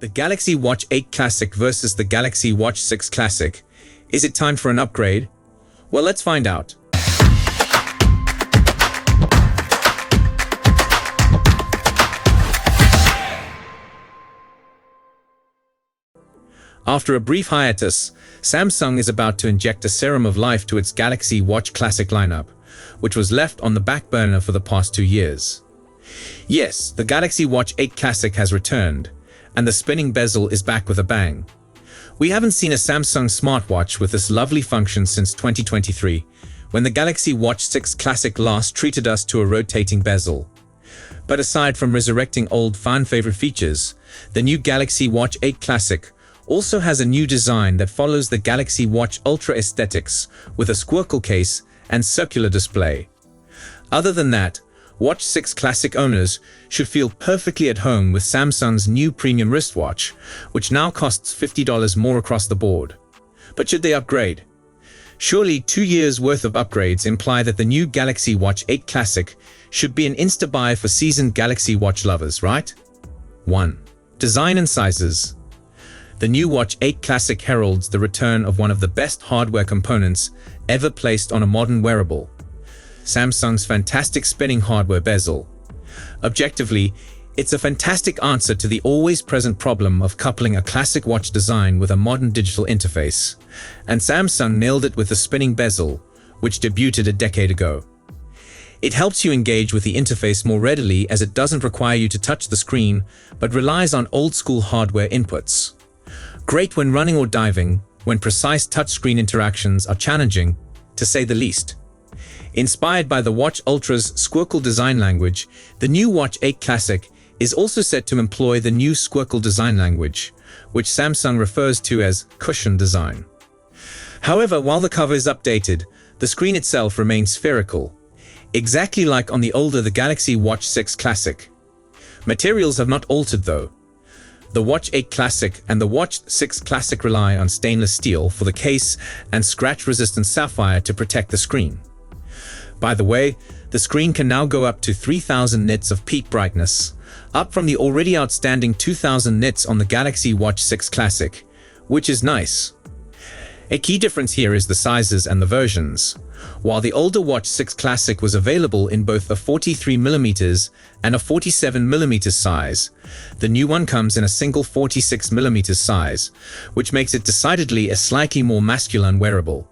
The Galaxy Watch 8 Classic versus the Galaxy Watch 6 Classic. Is it time for an upgrade? Well, let's find out. After a brief hiatus, Samsung is about to inject a serum of life to its Galaxy Watch Classic lineup, which was left on the back burner for the past 2 years. Yes, the Galaxy Watch 8 Classic has returned, and the spinning bezel is back with a bang. We haven't seen a Samsung smartwatch with this lovely function since 2023, when the Galaxy Watch 6 Classic last treated us to a rotating bezel. But aside from resurrecting old fan-favorite features, the new Galaxy Watch 8 Classic also has a new design that follows the Galaxy Watch Ultra aesthetics with a squircle case and circular display. Other than that, Watch 6 Classic owners should feel perfectly at home with Samsung's new premium wristwatch, which now costs $50 more across the board. But should they upgrade? Surely 2 years worth of upgrades imply that the new Galaxy Watch 8 Classic should be an insta-buy for seasoned Galaxy Watch lovers, right? 1. Design and sizes. The new Watch 8 Classic heralds the return of one of the best hardware components ever placed on a modern wearable: Samsung's fantastic spinning hardware bezel. Objectively, it's a fantastic answer to the always-present problem of coupling a classic watch design with a modern digital interface, and Samsung nailed it with the spinning bezel, which debuted a decade ago. It helps you engage with the interface more readily as it doesn't require you to touch the screen, but relies on old-school hardware inputs. Great when running or diving, when precise touchscreen interactions are challenging, to say the least. Inspired by the Watch Ultra's squircle design language, the new Watch 8 Classic is also set to employ the new squircle design language, which Samsung refers to as cushion design. However, while the cover is updated, the screen itself remains spherical, exactly like on the older the Galaxy Watch 6 Classic. Materials have not altered though. The Watch 8 Classic and the Watch 6 Classic rely on stainless steel for the case and scratch-resistant sapphire to protect the screen. By the way, the screen can now go up to 3000 nits of peak brightness, up from the already outstanding 2000 nits on the Galaxy Watch 6 Classic, which is nice. A key difference here is the sizes and the versions. While the older Watch 6 Classic was available in both a 43mm and a 47mm size, the new one comes in a single 46mm size, which makes it decidedly a slightly more masculine wearable.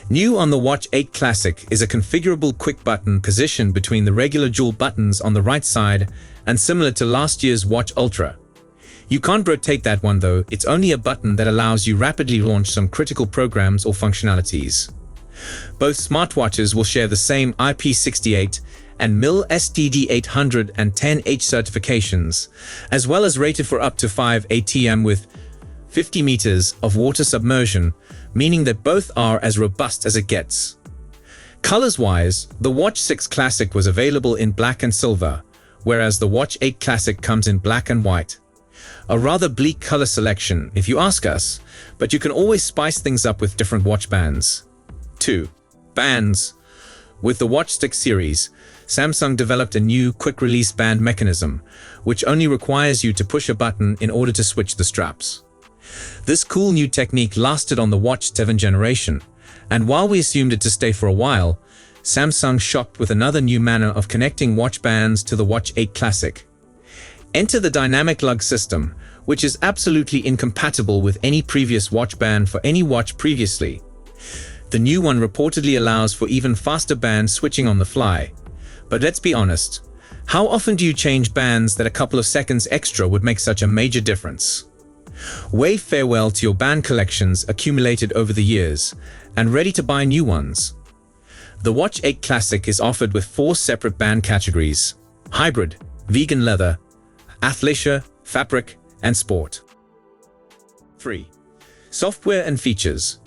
New on the Watch 8 Classic is a configurable quick button positioned between the regular dual buttons on the right side and similar to last year's Watch Ultra. You can't rotate that one though, it's only a button that allows you rapidly launch some critical programs or functionalities. Both smartwatches will share the same IP68 and MIL STD 810H certifications, as well as rated for up to 5 ATM with 50 meters of water submersion, meaning that both are as robust as it gets. Colors-wise, the Watch 6 Classic was available in black and silver, whereas the Watch 8 Classic comes in black and white. A rather bleak color selection, if you ask us, but you can always spice things up with different watch bands. 2. Bands. With the Watch 6 series, Samsung developed a new quick-release band mechanism, which only requires you to push a button in order to switch the straps. This cool new technique lasted on the Watch 7 generation, and while we assumed it to stay for a while, Samsung shocked with another new manner of connecting watch bands to the Watch 8 Classic. Enter the dynamic lug system, which is absolutely incompatible with any previous watch band for any watch previously. The new one reportedly allows for even faster band switching on the fly. But let's be honest, how often do you change bands that a couple of seconds extra would make such a major difference? Wave farewell to your band collections accumulated over the years, and ready to buy new ones. The Watch 8 Classic is offered with 4 separate band categories: hybrid, vegan leather, athleisure, fabric, and sport. 3. Software and features.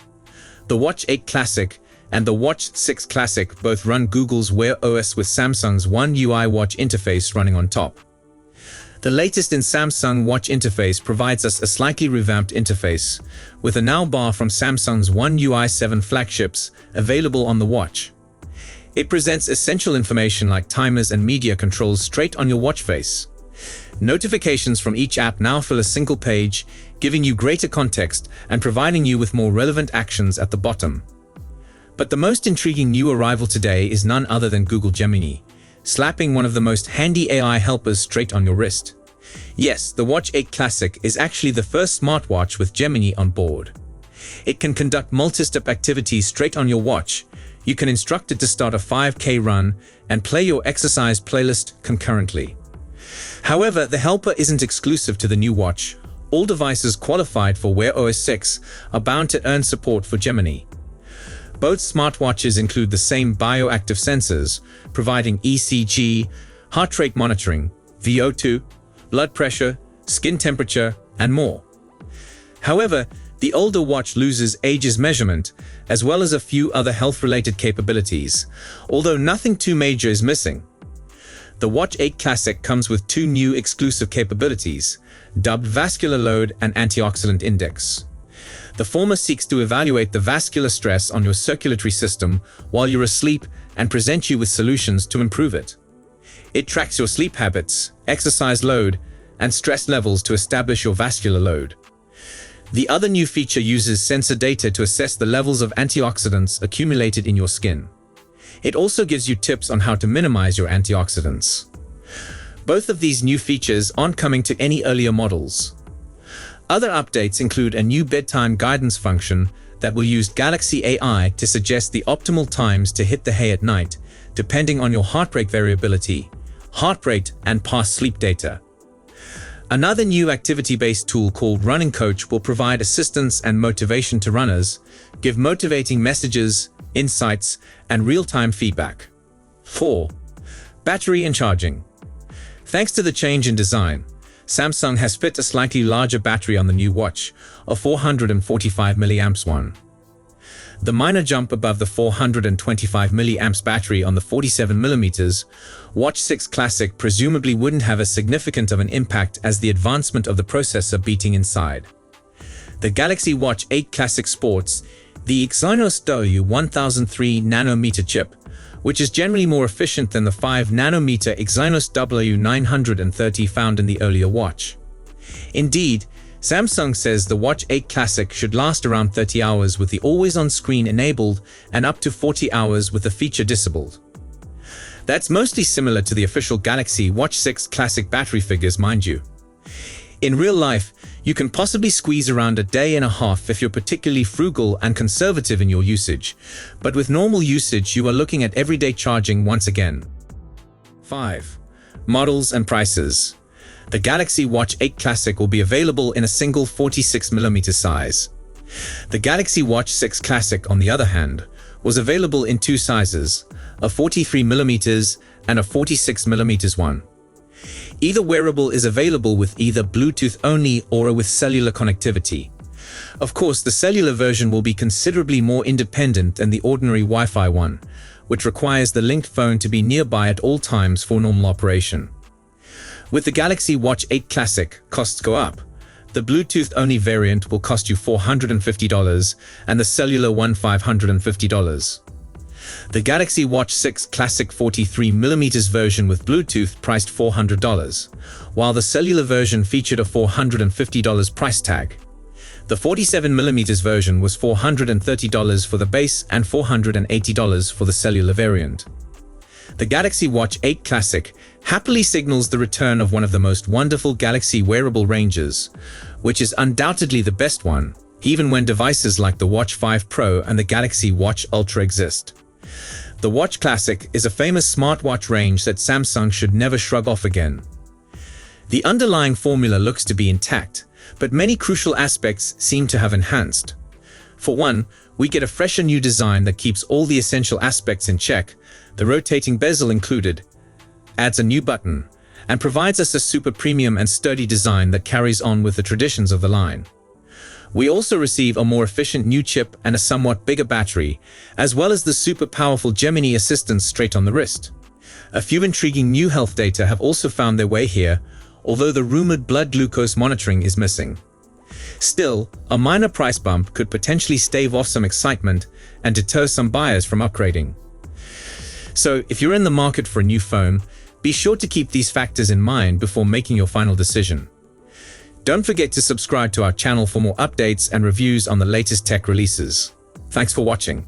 The Watch 8 Classic and the Watch 6 Classic both run Google's Wear OS with Samsung's One UI watch interface running on top. The latest in Samsung Watch interface provides us a slightly revamped interface, with a now bar from Samsung's One UI 7 flagships available on the watch. It presents essential information like timers and media controls straight on your watch face. Notifications from each app now fill a single page, giving you greater context and providing you with more relevant actions at the bottom. But the most intriguing new arrival today is none other than Google Gemini, slapping one of the most handy AI helpers straight on your wrist. Yes, the Watch 8 Classic is actually the first smartwatch with Gemini on board. It can conduct multi-step activities straight on your watch. You can instruct it to start a 5K run and play your exercise playlist concurrently. However, the helper isn't exclusive to the new watch. All devices qualified for Wear OS 6 are bound to earn support for Gemini. Both smartwatches include the same bioactive sensors, providing ECG, heart rate monitoring, VO2, blood pressure, skin temperature, and more. However, the older watch loses age's measurement, as well as a few other health-related capabilities, although nothing too major is missing. The Watch 8 Classic comes with two new exclusive capabilities, dubbed Vascular Load and Antioxidant Index. The former seeks to evaluate the vascular stress on your circulatory system while you're asleep and present you with solutions to improve it. It tracks your sleep habits, exercise load, and stress levels to establish your vascular load. The other new feature uses sensor data to assess the levels of antioxidants accumulated in your skin. It also gives you tips on how to minimize your antioxidants. Both of these new features aren't coming to any earlier models. Other updates include a new bedtime guidance function that will use Galaxy AI to suggest the optimal times to hit the hay at night, depending on your heart rate variability, heart rate, and past sleep data. Another new activity-based tool called Running Coach will provide assistance and motivation to runners, give motivating messages, insights, and real-time feedback. 4. Battery and charging. Thanks to the change in design, Samsung has fit a slightly larger battery on the new watch, a 445 mAh. The minor jump above the 425 mAh battery on the 47mm Watch 6 Classic presumably wouldn't have as significant of an impact as the advancement of the processor beating inside. The Galaxy Watch 8 Classic sports the Exynos W1003 nanometer chip, which is generally more efficient than the 5nm Exynos W930 found in the earlier watch. Indeed, Samsung says the Watch 8 Classic should last around 30 hours with the always-on screen enabled and up to 40 hours with the feature disabled. That's mostly similar to the official Galaxy Watch 6 Classic battery figures, mind you. In real life, you can possibly squeeze around a day and a half if you're particularly frugal and conservative in your usage, but with normal usage you are looking at everyday charging once again. 5. Models and prices. The Galaxy Watch 8 Classic will be available in a single 46mm size. The Galaxy Watch 6 Classic, on the other hand, was available in two sizes, a 43mm and a 46mm one. Either wearable is available with either Bluetooth only or with cellular connectivity. Of course, the cellular version will be considerably more independent than the ordinary Wi-Fi one, which requires the linked phone to be nearby at all times for normal operation. With the Galaxy Watch 8 Classic, costs go up. The Bluetooth-only variant will cost you $450 and the cellular one $550. The Galaxy Watch 6 Classic 43mm version with Bluetooth priced $400, while the cellular version featured a $450 price tag. The 47mm version was $430 for the base and $480 for the cellular variant. The Galaxy Watch 8 Classic happily signals the return of one of the most wonderful Galaxy wearable ranges, which is undoubtedly the best one, even when devices like the Watch 5 Pro and the Galaxy Watch Ultra exist. The Watch Classic is a famous smartwatch range that Samsung should never shrug off again. The underlying formula looks to be intact, but many crucial aspects seem to have enhanced. For one, we get a fresher new design that keeps all the essential aspects in check, the rotating bezel included, adds a new button, and provides us a super premium and sturdy design that carries on with the traditions of the line. We also receive a more efficient new chip and a somewhat bigger battery, as well as the super powerful Gemini assistant straight on the wrist. A few intriguing new health data have also found their way here, although the rumored blood glucose monitoring is missing. Still, a minor price bump could potentially stave off some excitement and deter some buyers from upgrading. So, if you're in the market for a new phone, Be sure to keep these factors in mind before making your final decision. Don't forget to subscribe to our channel for more updates and reviews on the latest tech releases. Thanks for watching.